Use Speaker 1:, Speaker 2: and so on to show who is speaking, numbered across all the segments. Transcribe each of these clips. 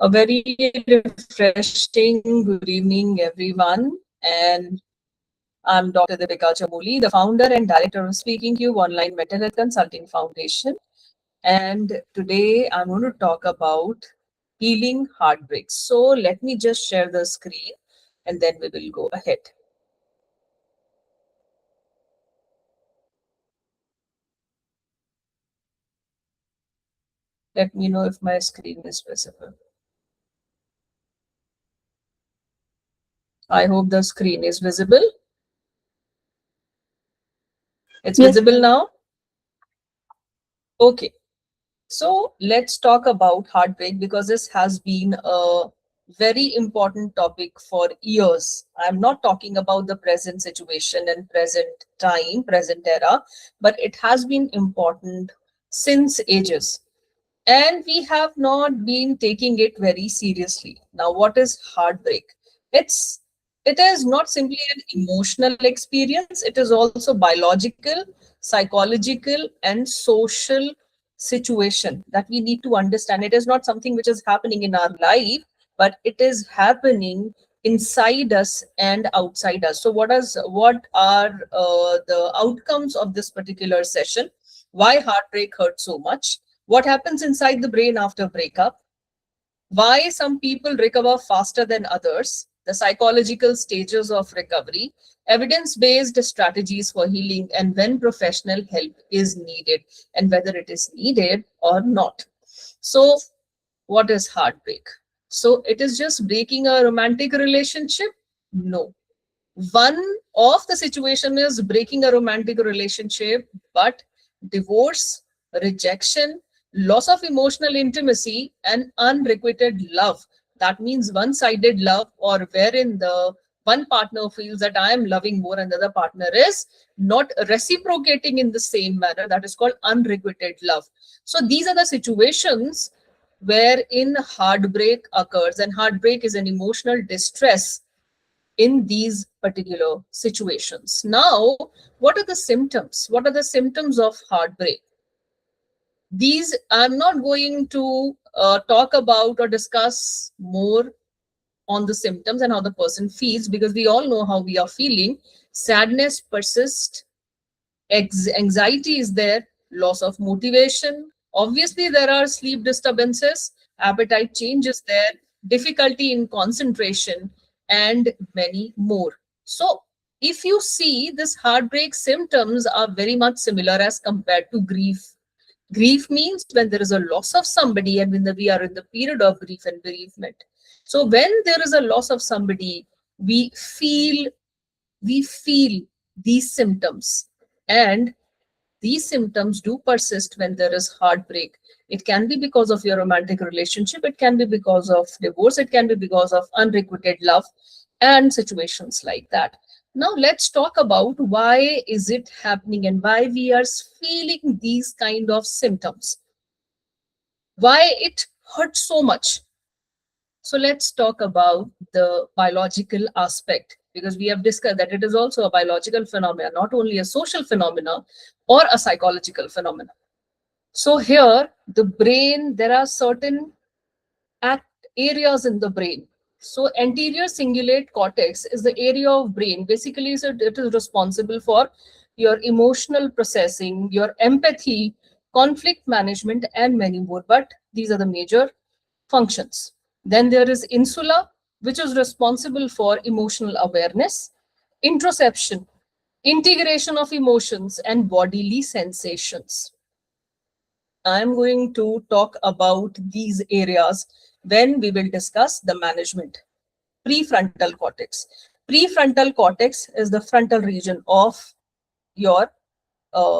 Speaker 1: A very refreshing good evening, everyone. And I'm Dr. Deepika Chamoli, the founder and director of Speakingcube Online Mental Health Consulting Foundation. And today I'm going to talk about healing heartbreaks. So let me just share the screen and then we will go ahead. Let me know if my screen is visible. I hope the screen is visible. It's visible now? Okay. So let's talk about heartbreak because this has been a very important topic for years. I'm not talking about the present situation and present time, present era, but it has been important since ages. And we have not been taking it very seriously. Now, what is heartbreak? It's it is not simply an emotional experience, it is also biological, psychological, and social situation that we need to understand. It is not something which is happening in our life, but it is happening inside us and outside us. So what are the outcomes of this particular session? Why heartbreak hurts so much? What happens inside the brain after breakup? Why some people recover faster than others? The psychological stages of recovery, evidence-based strategies for healing, and when professional help is needed, and whether it is needed or not. So, what is heartbreak? So, it is just breaking a romantic relationship? No. One of the situation is breaking a romantic relationship, but divorce, rejection, loss of emotional intimacy, and unrequited love. That means one-sided love, or wherein the one partner feels that I am loving more and the other partner is not reciprocating in the same manner. That is called unrequited love. So these are the situations wherein heartbreak occurs, and heartbreak is an emotional distress in these particular situations. Now, what are the symptoms? What are the symptoms of heartbreak? These I'm not going to talk about or discuss more on the symptoms and how the person feels, because we all know how we are feeling. Sadness persists, anxiety is there, loss of motivation. Obviously, there are sleep disturbances, appetite change is there, difficulty in concentration, and many more. So, if you see, this heartbreak symptoms are very much similar as compared to grief. Grief means when there is a loss of somebody and when we are in the period of grief and bereavement. So, when there is a loss of somebody, we feel we feel these symptoms, and these symptoms do persist when there is heartbreak. It can be because of your romantic relationship, it can be because of divorce, it can be because of unrequited love and situations like that. Now let's talk about why is it happening and why we are feeling these kind of symptoms, why it hurts so much. So let's talk about the biological aspect, because we have discussed that it is also a biological phenomenon, not only a social phenomenon or a psychological phenomenon. So here, the brain, there are certain areas in the brain. So anterior cingulate cortex is the area of brain. Basically, so it is responsible for your emotional processing, your empathy, conflict management, and many more. But these are the major functions. Then there is insula, which is responsible for emotional awareness, introception, integration of emotions, and bodily sensations. I'm going to talk about these areas when we will discuss the management. Prefrontal cortex. Prefrontal cortex is the frontal region of your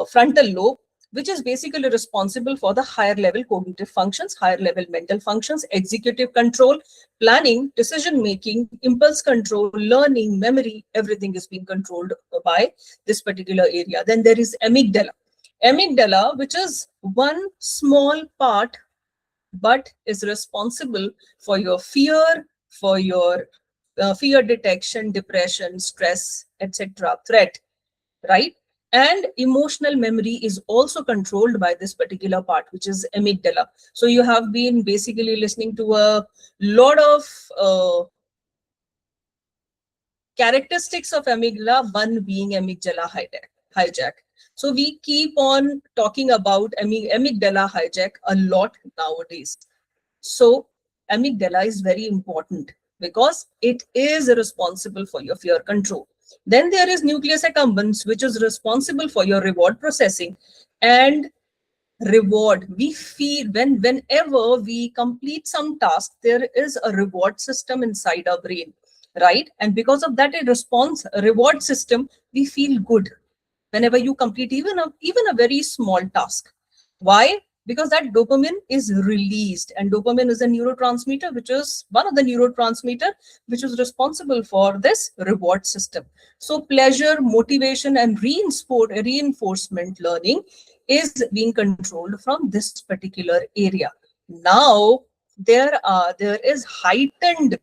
Speaker 1: frontal lobe, which is basically responsible for the higher level cognitive functions, higher level mental functions, executive control, planning, decision making, impulse control, learning, memory. Everything is being controlled by this particular area. Then there is amygdala. Amygdala, which is one small part but is responsible for your fear, for your fear detection, depression, stress, etc., threat, right? And emotional memory is also controlled by this particular part, which is amygdala. So you have been basically listening to a lot of characteristics of amygdala, one being amygdala hijack. So we keep on talking about amygdala hijack a lot nowadays. So amygdala is very important because it is responsible for your fear control. Then there is nucleus accumbens, which is responsible for your reward processing. And reward, we feel whenever we complete some task, there is a reward system inside our brain, right? And because of that, a reward system, we feel good whenever you complete even a very small task. Why? Because that dopamine is released, and dopamine is a neurotransmitter, which is one of the neurotransmitter which is responsible for this reward system. So pleasure, motivation, and reinforcement learning is being controlled from this particular area. Now there is heightened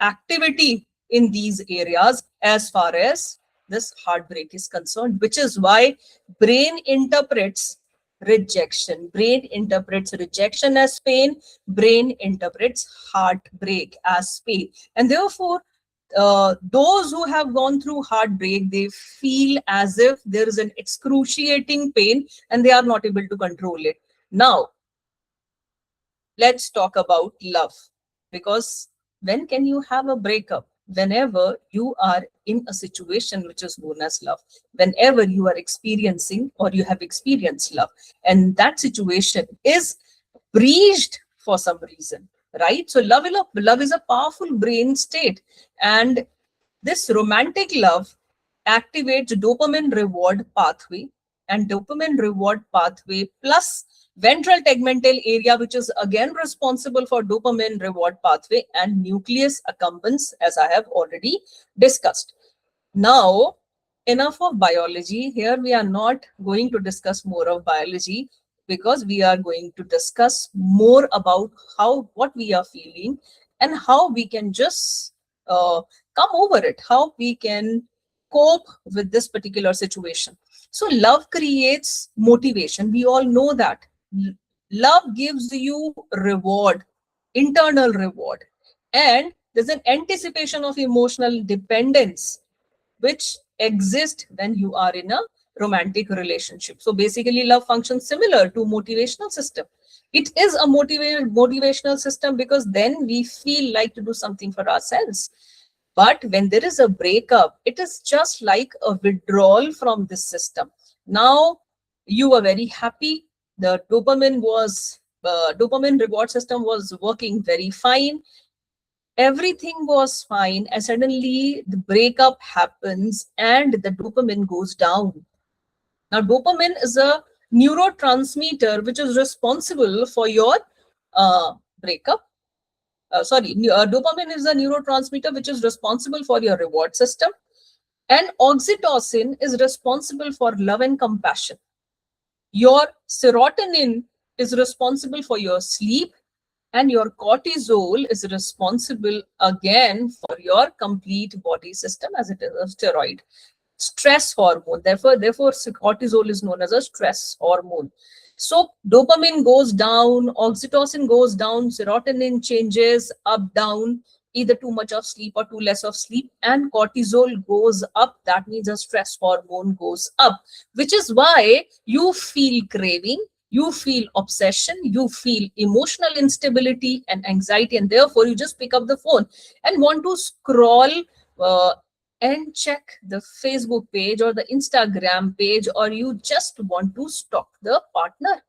Speaker 1: activity in these areas as far as this heartbreak is concerned, which is why brain interprets brain interprets rejection as pain, brain interprets heartbreak as pain. And therefore, those who have gone through heartbreak, they feel as if there is an excruciating pain and they are not able to control it. Now, let's talk about love, because when can you have a breakup? Whenever you are in a situation which is known as love, whenever you are experiencing or you have experienced love, and that situation is breached for some reason, right? So love is a powerful brain state, and this romantic love activates dopamine reward pathway, and dopamine reward pathway plus ventral tegmental area, which is again responsible for dopamine reward pathway, and nucleus accumbens, as I have already discussed. Now, enough of biology. Here we are not going to discuss more of biology, because we are going to discuss more about what we are feeling and how we can just come over it, how we can cope with this particular situation. So love creates motivation. We all know that. Love gives you reward, internal reward, and there's an anticipation of emotional dependence which exist when you are in a romantic relationship. So basically, love functions similar to motivational system. It is a motivational system because then we feel like to do something for ourselves. But when there is a breakup, it is just like a withdrawal from this system. Now you were very happy. The dopamine reward system was working very fine. Everything was fine, and suddenly the breakup happens and the dopamine goes down. Now dopamine is a neurotransmitter which is responsible for your breakup. Dopamine is a neurotransmitter which is responsible for your reward system, and oxytocin is responsible for love and compassion. Your serotonin is responsible for your sleep, and your cortisol is responsible again for your complete body system, as it is a steroid stress hormone. Therefore cortisol is known as a stress hormone. So dopamine goes down, oxytocin goes down, serotonin changes up, down, either too much of sleep or too less of sleep, and cortisol goes up. That means a stress hormone goes up, which is why you feel craving, you feel obsession, you feel emotional instability and anxiety, and therefore you just pick up the phone and want to scroll and check the Facebook page or the Instagram page, or you just want to stalk the partner.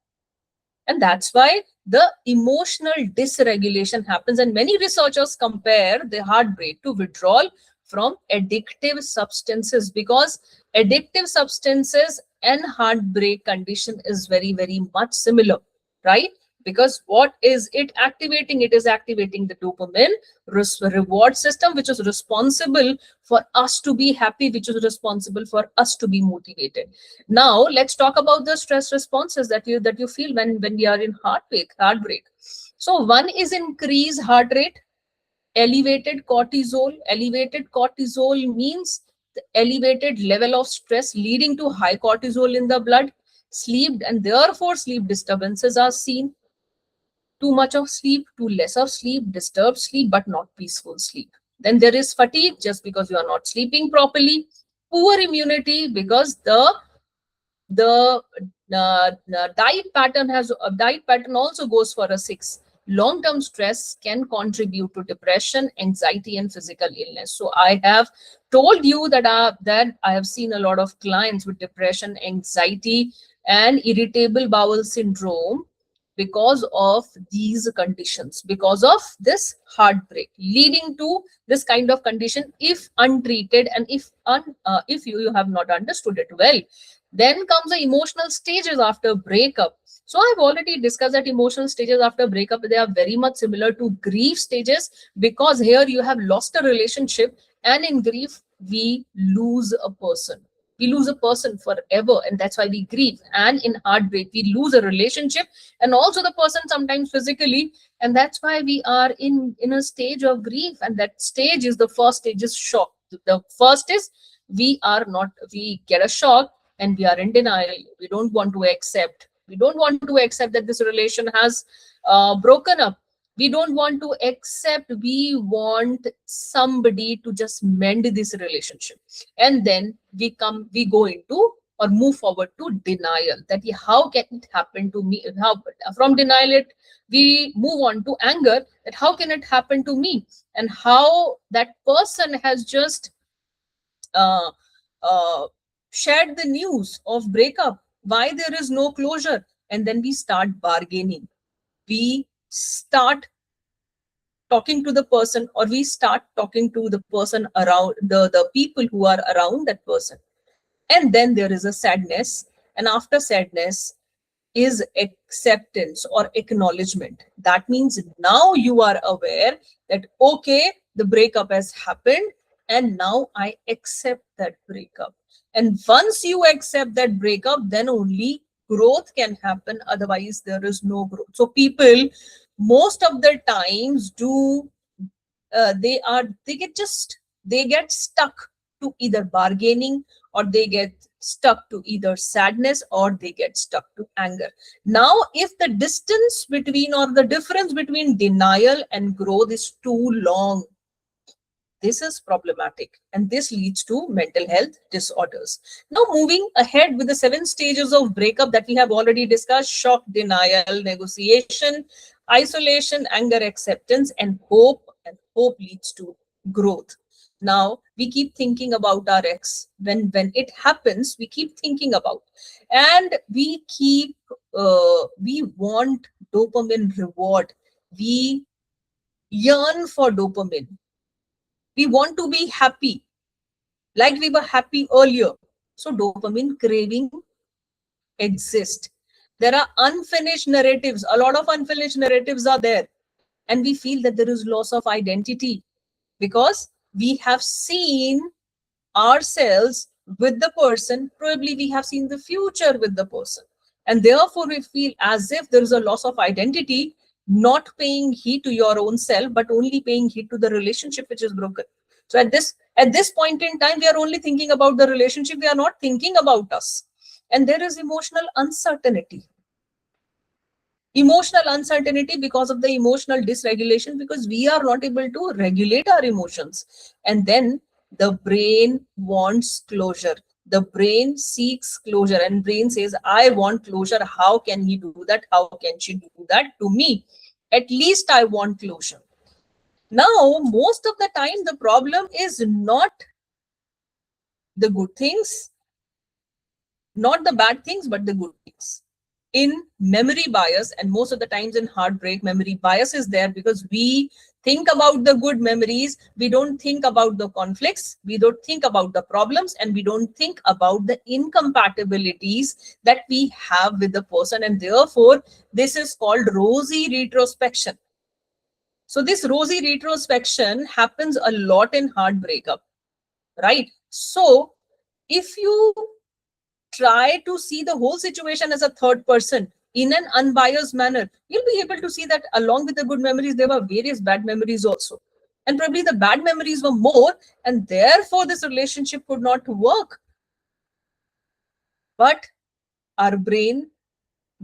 Speaker 1: And that's why the emotional dysregulation happens. And many researchers compare the heartbreak to withdrawal from addictive substances, because addictive substances and heartbreak condition is very, very much similar, right? Because what is it activating? It is activating the dopamine reward system, which is responsible for us to be happy, which is responsible for us to be motivated. Now let's talk about the stress responses that you feel when we are in heartbreak. So one is increased heart rate, elevated cortisol. Elevated cortisol means the elevated level of stress leading to high cortisol in the blood, sleep, and therefore sleep disturbances are seen. Too much of sleep, too less of sleep, disturbed sleep, but not peaceful sleep. Then there is fatigue just because you are not sleeping properly. Poor immunity because the diet pattern also goes for a 6. Long-term stress can contribute to depression, anxiety, and physical illness. So I have told you that I have seen a lot of clients with depression, anxiety, and irritable bowel syndrome because of these conditions, because of this heartbreak leading to this kind of condition if untreated, and if you have not understood it well. Then comes the emotional stages after breakup. So I've already discussed that emotional stages after breakup, they are very much similar to grief stages, because here you have lost a relationship, and in grief we lose a person. We lose a person forever, and that's why we grieve. And in heartbreak, we lose a relationship and also the person sometimes physically, and that's why we are in a stage of grief. And that stage is the first stage is shock. The first is we get a shock and we are in denial. We don't want to accept that this relation has broken up. We don't want to accept. We want somebody to just mend this relationship. And then we go into or move forward to denial, that how can it happen to me. How from denial we move on to anger, that how can it happen to me, and how that person has just uh, uh, shared the news of breakup, why there is no closure. And then we start bargaining. We start talking to the person, or we start talking to the person around, the people who are around that person. And then there is a sadness, and after sadness is acceptance or acknowledgement. That means now you are aware that, okay, the breakup has happened, and now I accept that breakup. And once you accept that breakup, then only growth can happen. Otherwise, there is no growth. So people most of the times do they get stuck to either bargaining, or they get stuck to either sadness, or they get stuck to anger. Now if the distance between, or the difference between denial and growth is too long, this is problematic, and this leads to mental health disorders. Now, moving ahead with the 7 stages of breakup that we have already discussed: shock, denial, negotiation, isolation, anger, acceptance, and hope. And hope leads to growth. Now, we keep thinking about our ex. When it happens, we keep thinking about, and we want dopamine reward. We yearn for dopamine. We want to be happy like we were happy earlier. So dopamine craving exists. There are unfinished narratives. A lot of unfinished narratives are there. And we feel that there is loss of identity, because we have seen ourselves with the person. Probably we have seen the future with the person. And therefore we feel as if there is a loss of identity, not paying heed to your own self, but only paying heed to the relationship which is broken. So at this point in time, we are only thinking about the relationship. We are not thinking about us. And there is emotional uncertainty. Emotional uncertainty because of the emotional dysregulation, because we are not able to regulate our emotions. And then the brain wants closure. The brain seeks closure, and brain says, I want closure. How can he do that? How can she do that to me? At least I want closure. Now, most of the time, the problem is not the good things, not the bad things, but the good things. In memory bias, and most of the times in heartbreak, memory bias is there, because we think about the good memories. We don't think about the conflicts. We don't think about the problems, and we don't think about the incompatibilities that we have with the person. And therefore, this is called rosy retrospection. So this rosy retrospection happens a lot in heartbreak, right? So if you try to see the whole situation as a third person in an unbiased manner, you'll be able to see that along with the good memories, there were various bad memories also. and probably the bad memories were more, and therefore this relationship could not work. But our brain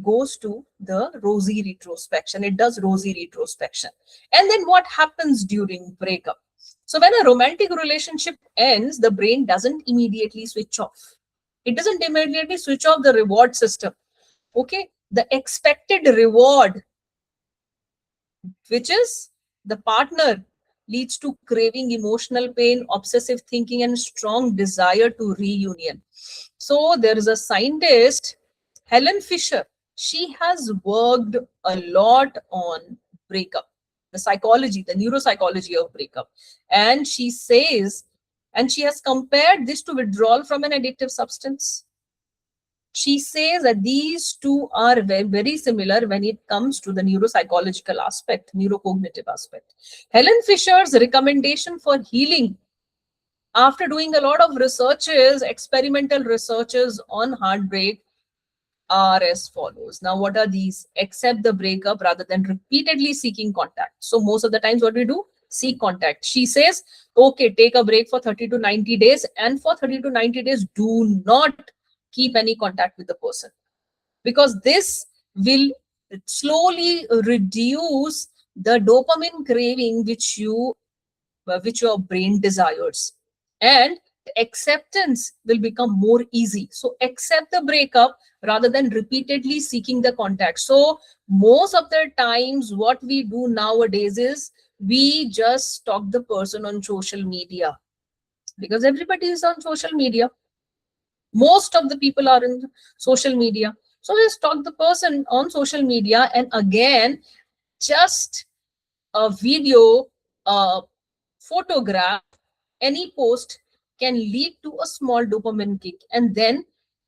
Speaker 1: goes to the rosy retrospection. It does rosy retrospection. And then what happens during breakup? So when a romantic relationship ends, the brain doesn't immediately switch off. It doesn't immediately switch off the reward system. Okay. The expected reward, which is the partner, leads to craving, emotional pain, obsessive thinking, and strong desire to reunion. So there is a scientist, Helen Fisher. She has worked a lot on breakup, the psychology, the neuropsychology of breakup. And she says, and she has compared this to withdrawal from an addictive substance. She says that these two are very, very similar when it comes to the neuropsychological aspect, neurocognitive aspect. Helen Fisher's recommendation for healing after doing a lot of researches, experimental researches on heartbreak, are as follows. Now, what are these? Accept the breakup rather than repeatedly seeking contact. So most of the times what we do, seek contact. She says, okay, take a break for 30 to 90 days, and for 30 to 90 days, do not keep any contact with the person, because this will slowly reduce the dopamine craving which your brain desires, and acceptance will become more easy. So accept the breakup rather than repeatedly seeking the contact. So most of the times what we do nowadays is we just stalk the person on social media, because everybody is on social media. Most of the people are in social media. So we stalk the person on social media, and again, just a video, a photograph, any post can lead to a small dopamine kick, and then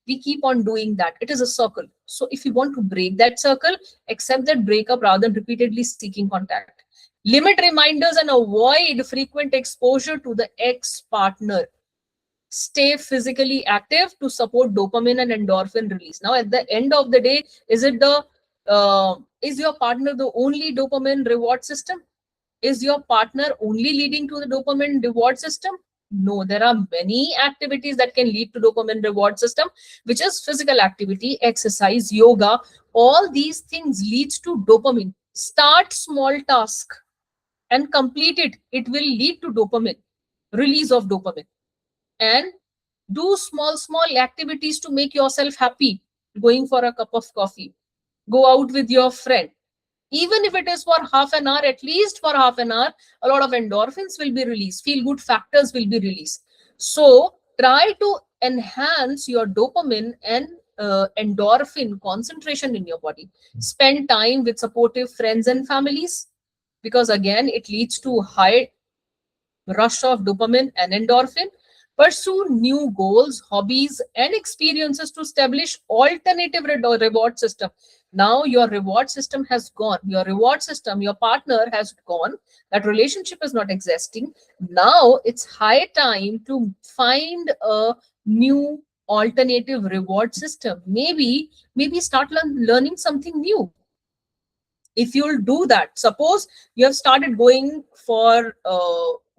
Speaker 1: we keep on doing that. It is a circle. So if you want to break that circle, accept that breakup rather than repeatedly seeking contact. Limit reminders and avoid frequent exposure to the ex partner. Stay physically active to support dopamine and endorphin release. Now at the end of the day, is your partner the only dopamine reward system? Is your partner only leading to the dopamine reward system? No, there are many activities that can lead to dopamine reward system, which is physical activity, exercise, yoga. All these things leads to dopamine. Start small task and complete it. It will lead to dopamine, release of dopamine. And do small activities to make yourself happy. Going for a cup of coffee, go out with your friend, even if it is for half an hour, at least for half an hour, a lot of endorphins will be released, feel good factors will be released. So try to enhance your dopamine and endorphin concentration in your body. Spend time with supportive friends and families, because again it leads to high rush of dopamine and endorphin. Pursue new goals, hobbies, and experiences to establish alternative reward system. Now your reward system has gone. Your reward system, your partner has gone. That relationship is not existing. Now it's high time to find a new alternative reward system. Maybe start learning something new. If you'll do that, suppose you have started going for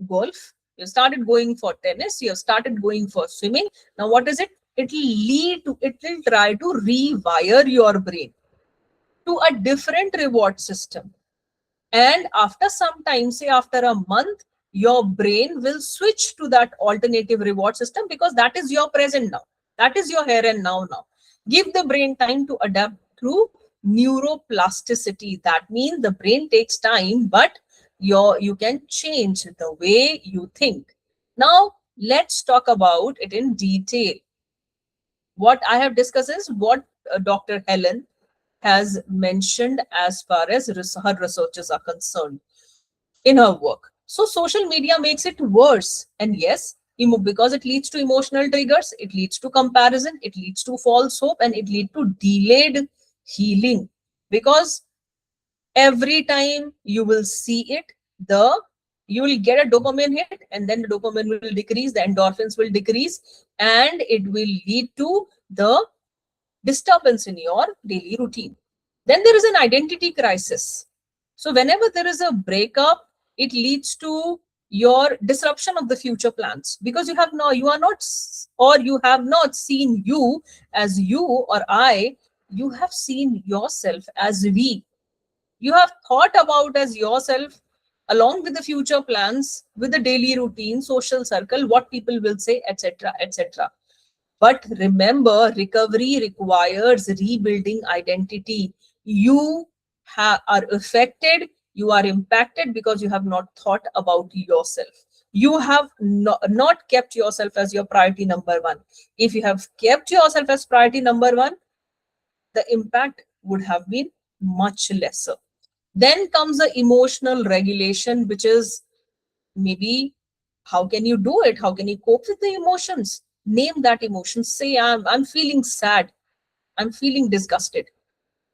Speaker 1: golf, you started going for tennis, you have started going for swimming. Now what is it? It will try to rewire your brain to a different reward system. And after some time, say after a month, your brain will switch to that alternative reward system, because that is your present now. That is your here and now. Give the brain time to adapt through neuroplasticity. That means the brain takes time, but you can change the way you think. Now, let's talk about it in detail. What I have discussed is what Dr. Helen has mentioned as far as her researches are concerned in her work. So social media makes it worse. And yes, because it leads to emotional triggers, it leads to comparison, it leads to false hope, and it leads to delayed healing. Because every time you will see it, you will get a dopamine hit, and then the dopamine will decrease, the endorphins will decrease, and it will lead to the disturbance in your daily routine. Then there is an identity crisis. So whenever there is a breakup, It leads to your disruption of the future plans, because you are not or you have not seen you as you or I. You have seen yourself as we. You have thought about as yourself, along with the future plans, with the daily routine, social circle, what people will say, etc., etc. But remember, recovery requires rebuilding identity. You are affected, you are impacted because you have not thought about yourself. You have not kept yourself as your priority number one. If you have kept yourself as priority number one, the impact would have been much lesser. Then comes the emotional regulation, which is maybe how can you do it? How can you cope with the emotions? Name that emotion. Say, I'm feeling sad. I'm feeling disgusted.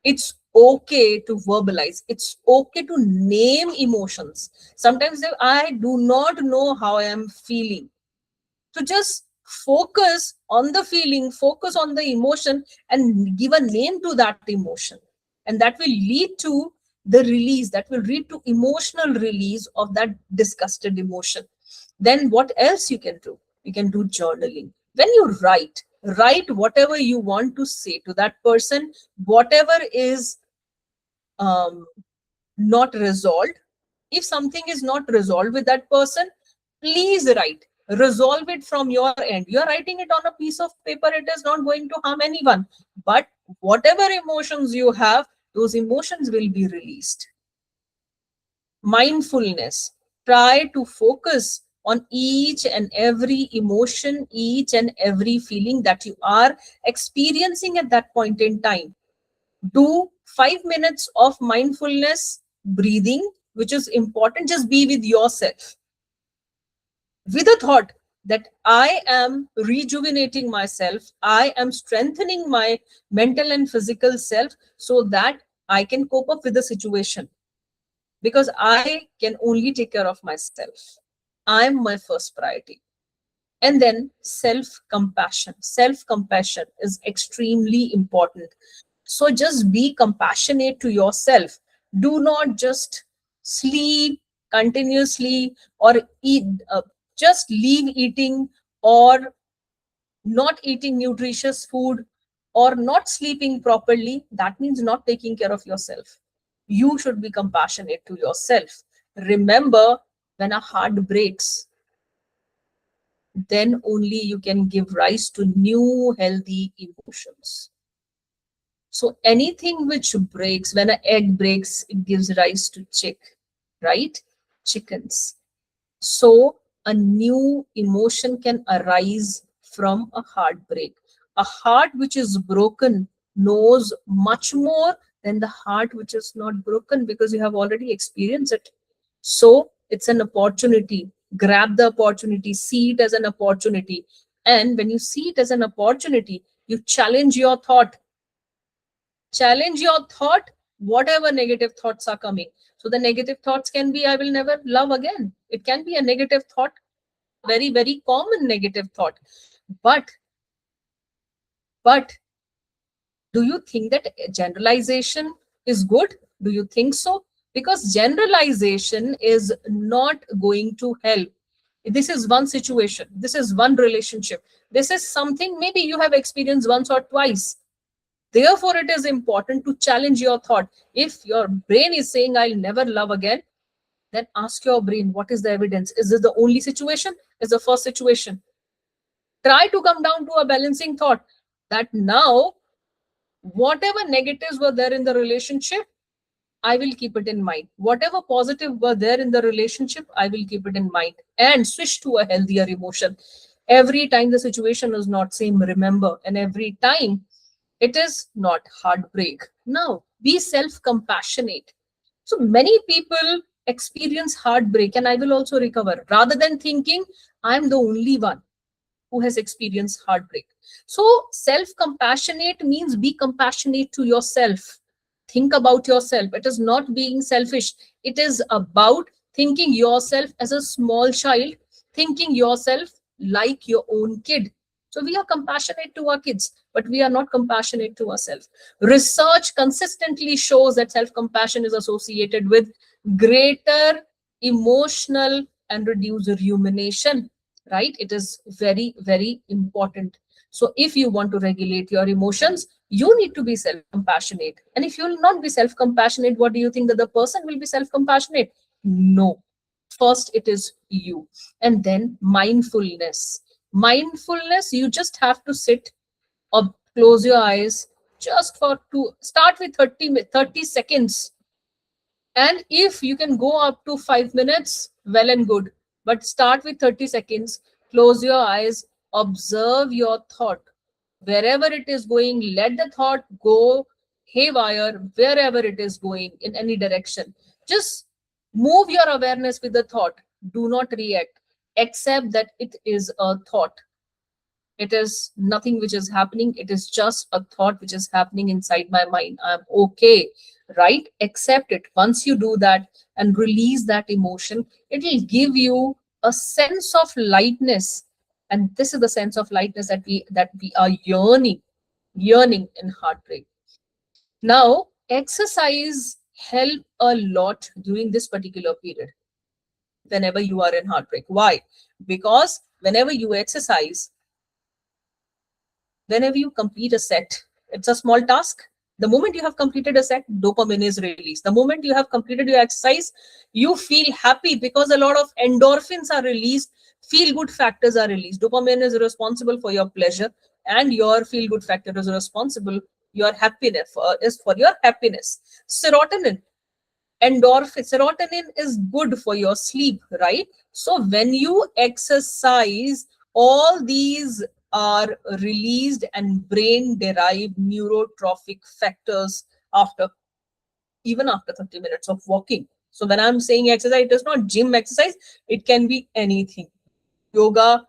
Speaker 1: It's okay to verbalize. It's okay to name emotions. Sometimes I do not know how I am feeling. So just focus on the feeling, focus on the emotion, and give a name to that emotion. And that will lead to the release, that will lead to emotional release of that disgusted emotion. Then what else you can do? You can do journaling. When you write whatever you want to say to that person, whatever is um, not resolved. If something is not resolved with that person, please write. Resolve it from your end. You are writing it on a piece of paper. It is not going to harm anyone. But whatever emotions you have, those emotions will be released. Mindfulness. Try to focus on each and every emotion, each and every feeling that you are experiencing at that point in time. Do 5 minutes of mindfulness breathing, which is important. Just be with yourself with a thought that I am rejuvenating myself, I am strengthening my mental and physical self so that I can cope up with the situation, because I can only take care of myself. I'm my first priority. And then self compassion. Self compassion is extremely important. So just be compassionate to yourself. Do not just sleep continuously or eat, just leave eating, or not eating nutritious food, or not sleeping properly. That means not taking care of yourself. You should be compassionate to yourself. Remember, when a heart breaks, then only you can give rise to new healthy emotions. So anything which breaks, when an egg breaks, it gives rise to right? Chickens. So a new emotion can arise from a heartbreak. A heart which is broken knows much more than the heart which is not broken, because you have already experienced it. So it's an opportunity. Grab the opportunity, see it as an opportunity. And when you see it as an opportunity, you challenge your thought. Challenge your thought, whatever negative thoughts are coming. So the negative thoughts can be, I will never love again. It can be a negative thought, very, very common negative thought. But, but do you think that generalization is good? Do you think so? Because generalization is not going to help. This is one situation. This is one relationship. This is something maybe you have experienced once or twice. Therefore, it is important to challenge your thought. If your brain is saying, I'll never love again, then ask your brain, what is the evidence? Is this the only situation? Is the first situation? Try to come down to a balancing thought that now, whatever negatives were there in the relationship, I will keep it in mind. Whatever positive were there in the relationship, I will keep it in mind and switch to a healthier emotion. Every time the situation is not same, remember, and every time it is not heartbreak. Now, be self-compassionate. So many people experience heartbreak and I will also recover, rather than thinking I'm the only one who has experienced heartbreak. So self-compassionate means be compassionate to yourself. Think about yourself. It is not being selfish. It is about thinking yourself as a small child, thinking yourself like your own kid. So we are compassionate to our kids, but we are not compassionate to ourselves. Research consistently shows that self-compassion is associated with greater emotional and reduce rumination, right? It is very, very important. So if you want to regulate your emotions, you need to be self-compassionate. And if you will not be self-compassionate, what do you think that the person will be self-compassionate? No. First, it is you. And then mindfulness. Mindfulness, you just have to sit or close your eyes just for to start with 30 seconds, and if you can go up to 5 minutes, well and good. But start with 30 seconds, close your eyes, observe your thought. Wherever it is going, let the thought go haywire, wherever it is going in any direction. Just move your awareness with the thought. Do not react. Accept that it is a thought. It is nothing which is happening. It is just a thought which is happening inside my mind. I'm okay, right? Accept it. Once you do that and release that emotion, it will give you a sense of lightness. And this is the sense of lightness that we are yearning in heartbreak. Now, exercise help a lot during this particular period whenever you are in heartbreak. Why? Because whenever you exercise, whenever you complete a set, it's a small task. The moment you have completed a set, dopamine is released. The moment you have completed your exercise, you feel happy because a lot of endorphins are released, feel good factors are released. Dopamine is responsible for your pleasure, and your feel good factor is responsible your happiness is for your happiness. Serotonin, endorphin, serotonin is good for your sleep, right? So when you exercise, all these are released and brain derived neurotrophic factors after, even after 30 minutes of walking. So when I'm saying exercise, it is not gym exercise, it can be anything, yoga,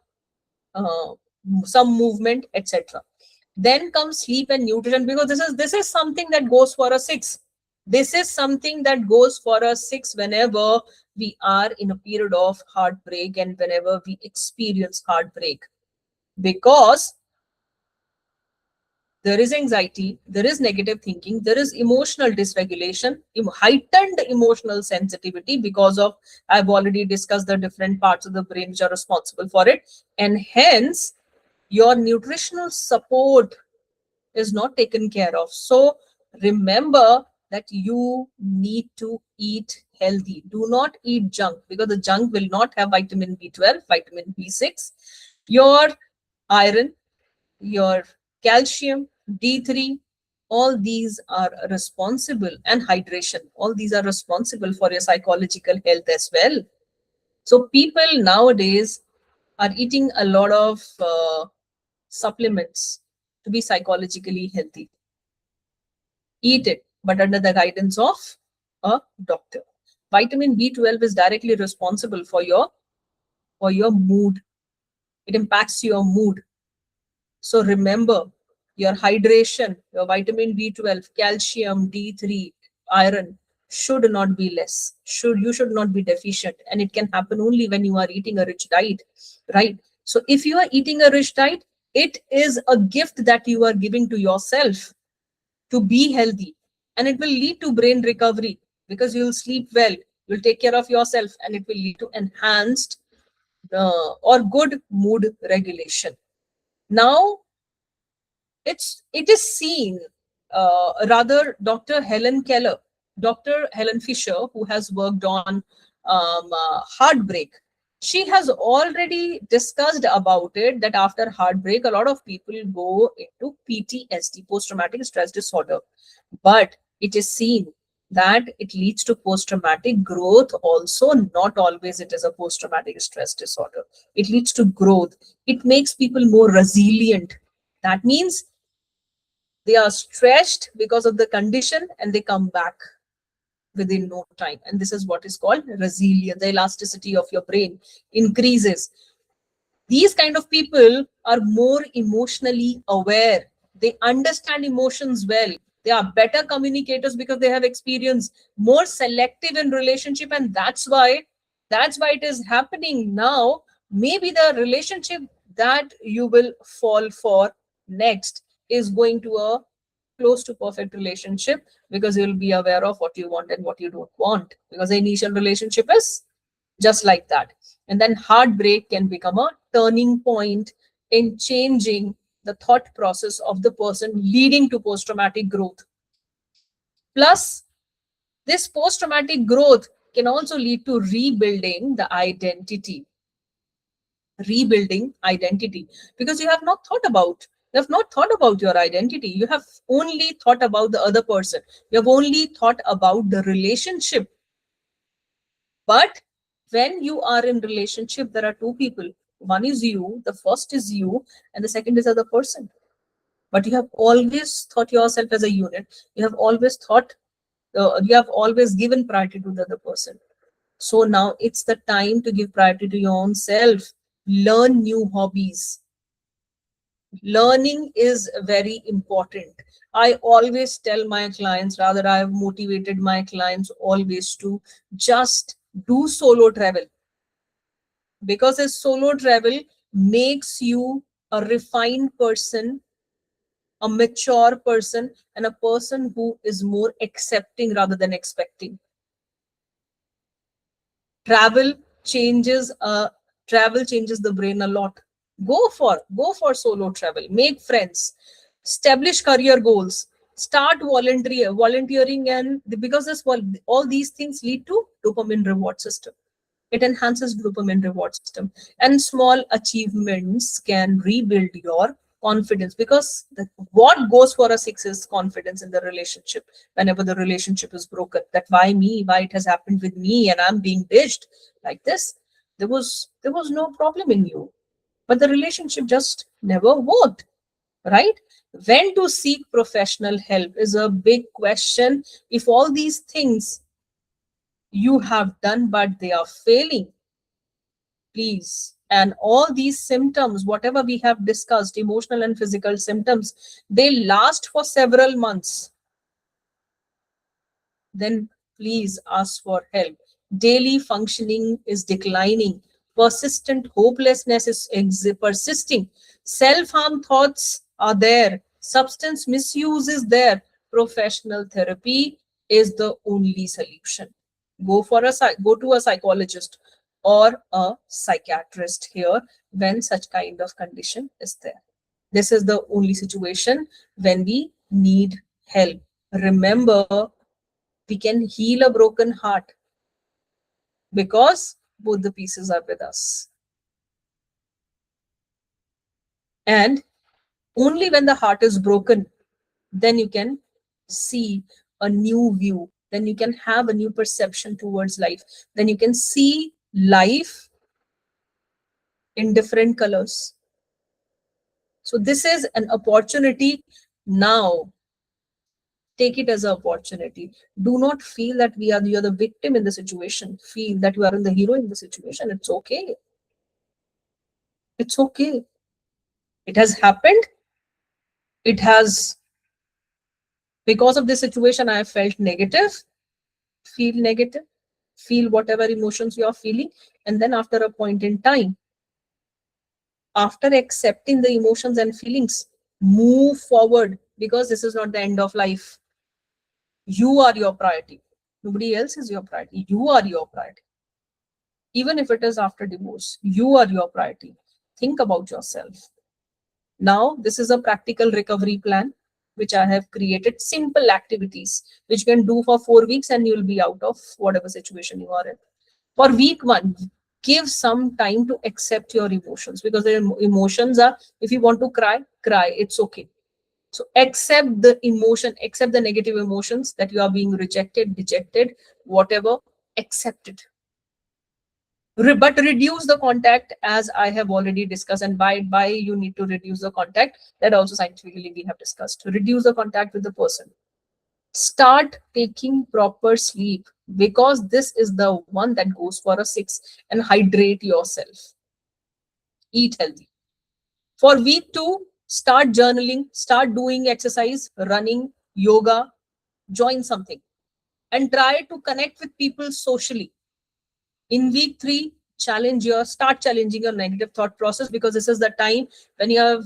Speaker 1: uh, some movement, etc. Then comes sleep and nutrition, because this is something that goes for a six. This is something that goes for a six whenever we are in a period of heartbreak and whenever we experience heartbreak. Because there is anxiety, there is negative thinking, there is emotional dysregulation, heightened emotional sensitivity because of, I've already discussed the different parts of the brain which are responsible for it. And hence, your nutritional support is not taken care of. So remember that you need to eat healthy. Do not eat junk, because the junk will not have vitamin B12, vitamin B6, your iron, your calcium, D3. All these are responsible, and hydration. All these are responsible for your psychological health as well. So people nowadays are eating a lot of supplements to be psychologically healthy. Eat it, but under the guidance of a doctor. Vitamin B12 is directly responsible for your mood. It impacts your mood. So remember, your hydration, your vitamin B12, calcium, D3, iron should not be less. You should not be deficient, and it can happen only when you are eating a rich diet, right? So if you are eating a rich diet, it is a gift that you are giving to yourself to be healthy, and it will lead to brain recovery because you'll sleep well, you'll take care of yourself, and it will lead to enhanced or good mood regulation. Now, it is seen, rather Dr. Helen Fisher, who has worked on heartbreak, she has already discussed about it, that after heartbreak a lot of people go into PTSD, post traumatic stress disorder. But it is seen that it leads to post traumatic growth also. Not always it is a post traumatic stress disorder, it leads to growth. It makes people more resilient. That means they are stressed because of the condition and they come back within no time. And this is what is called resilience. The elasticity of your brain increases. These kind of people are more emotionally aware. They understand emotions well. They are better communicators because they have experience, more selective in relationship, and that's why it is happening now. Maybe the relationship that you will fall for next is going to a close to perfect relationship, because you'll be aware of what you want and what you don't want, because the initial relationship is just like that. And then heartbreak can become a turning point in changing the thought process of the person, leading to post traumatic growth. Plus, this post traumatic growth can also lead to rebuilding identity, because you have not thought about your identity. You have only thought about the other person. You have only thought about the relationship. But when you are in relationship, there are two people. One is you, the first is you, and the second is other person. But you have always thought yourself as a unit. You have always given priority to the other person. So now it's the time to give priority to your own self. Learn new hobbies. Learning is very important. I always tell my clients, rather, I have motivated my clients always to just do solo travel, because a solo travel makes you a refined person, a mature person, and a person who is more accepting rather than expecting. Travel changes travel changes the brain a lot. Go for solo travel, make friends, establish career goals, start volunteering, and because all these things lead to dopamine reward system. It enhances dopamine reward system, and small achievements can rebuild your confidence, because what goes for a six is confidence in the relationship. Whenever the relationship is broken, that why me, why it has happened with me, and I'm being ditched like this. There was no problem in you, but the relationship just never worked, right? When to seek professional help is a big question. If all these things you have done but they are failing, please, and all these symptoms, whatever we have discussed, emotional and physical symptoms, they last for several months, then please ask for help. Daily functioning is declining, persistent hopelessness is persisting, self-harm thoughts are there, substance misuse is there. Professional therapy is the only solution. Go to a psychologist or a psychiatrist here when such kind of condition is there. This is the only situation when we need help. Remember, we can heal a broken heart because both the pieces are with us. And only when the heart is broken, then you can see a new view, then you can have a new perception towards life, then you can see life in different colors. So this is an opportunity now. Take it as an opportunity. Do not feel that you're the victim in the situation. Feel that you are in the hero in the situation. It's okay. It's okay. It has happened. It has, because of this situation, I have felt negative. Feel negative. Feel whatever emotions you are feeling. And then after a point in time, after accepting the emotions and feelings, move forward, because this is not the end of life. You are your priority. Nobody else is your priority. You are your priority. Even if it is after divorce, you are your priority. Think about yourself. Now, this is a practical recovery plan which I have created. Simple activities which you can do for 4 weeks and you'll be out of whatever situation you are in. For week one, give some time to accept your emotions, because the emotions are, if you want to cry, cry. It's okay. So accept the emotion, accept the negative emotions that you are being rejected, dejected, whatever, accept it. But reduce the contact, as I have already discussed. And by you need to reduce the contact, that also scientifically we have discussed. Reduce the contact with the person. Start taking proper sleep, because this is the one that goes for a six. And hydrate yourself. Eat healthy. For week two, start journaling, start doing exercise, running, yoga, join something, and try to connect with people socially. In week three, start challenging your negative thought process, because this is the time when you have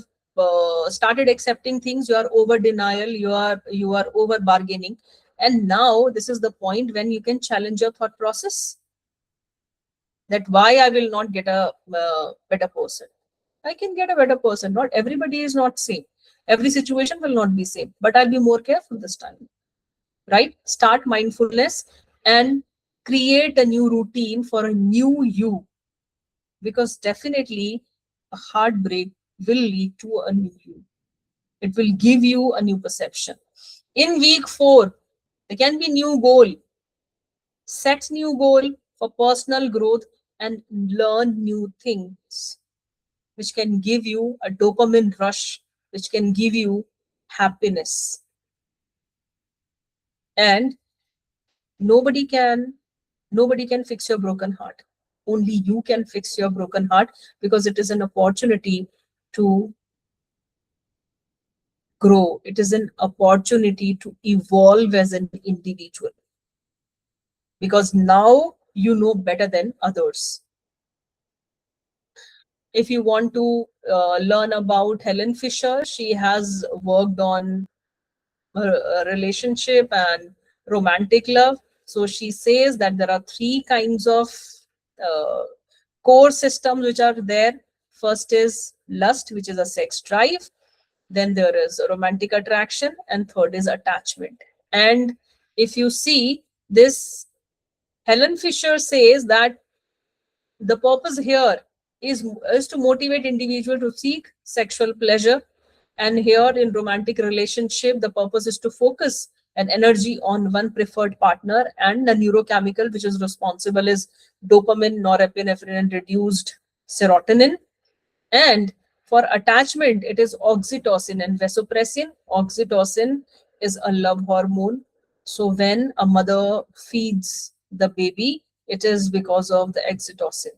Speaker 1: started accepting things. You are over denial, you are over bargaining, and now this is the point when you can challenge your thought process. that why I will not get a better person. I can get a better person. Not everybody is not same. Every situation will not be same, but I'll be more careful this time, right? Start mindfulness and create a new routine for a new you, because definitely a heartbreak will lead to a new you. It will give you a new perception. In week 4, there can be new goal. Set new goal for personal growth and learn new things, which can give you a dopamine rush, which can give you happiness. And nobody can nobody can fix your broken heart. Only you can fix your broken heart, because it is an opportunity to grow. It is an opportunity to evolve as an individual, because now you know better than others. If you want to learn about Helen Fisher, she has worked on relationship and romantic love. So she says that there are 3 kinds of uh, core systems which are there. First is lust, which is a sex drive. Then there is romantic attraction, and third is attachment. And if you see this, Helen Fisher says that the purpose here is to motivate individual to seek sexual pleasure. And here in romantic relationship, the purpose is to focus an energy on one preferred partner, and the neurochemical which is responsible is dopamine, norepinephrine, and reduced serotonin. And for attachment, it is oxytocin and vasopressin. Oxytocin is a love hormone. So when a mother feeds the baby, it is because of the oxytocin,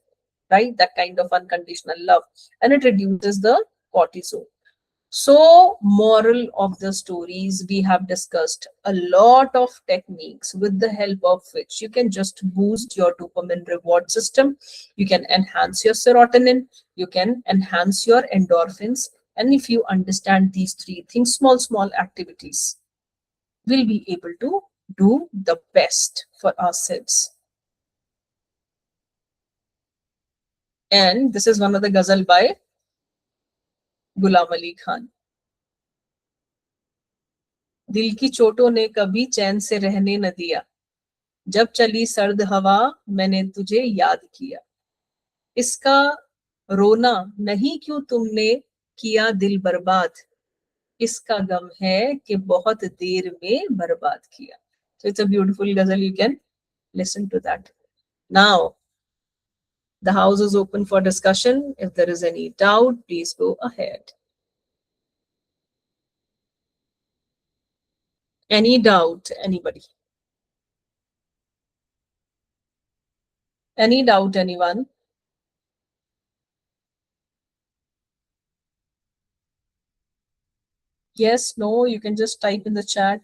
Speaker 1: right? That kind of unconditional love. And it reduces the cortisol. So, moral of the stories, we have discussed a lot of techniques with the help of which you can just boost your dopamine reward system. You can enhance your serotonin, you can enhance your endorphins. And if you understand these 3 things, small, small activities, we'll be able to do the best for ourselves. And this is one of the ghazal by Ghulam Ali Khan. दिल की चोटों ने कभी चैन से रहने न दिया, जब चली सर्द हवा मैंने तुझे याद किया. इसका रोना नहीं क्यों तुमने किया दिल बर्बाद, इसका गम है कि बहुत देर में बर्बाद किया. So it's a beautiful ghazal. You can listen to that. Now, the house is open for discussion. If there is any doubt, please go ahead. Any doubt, anybody? Any doubt, anyone? Yes, no, you can just type in the chat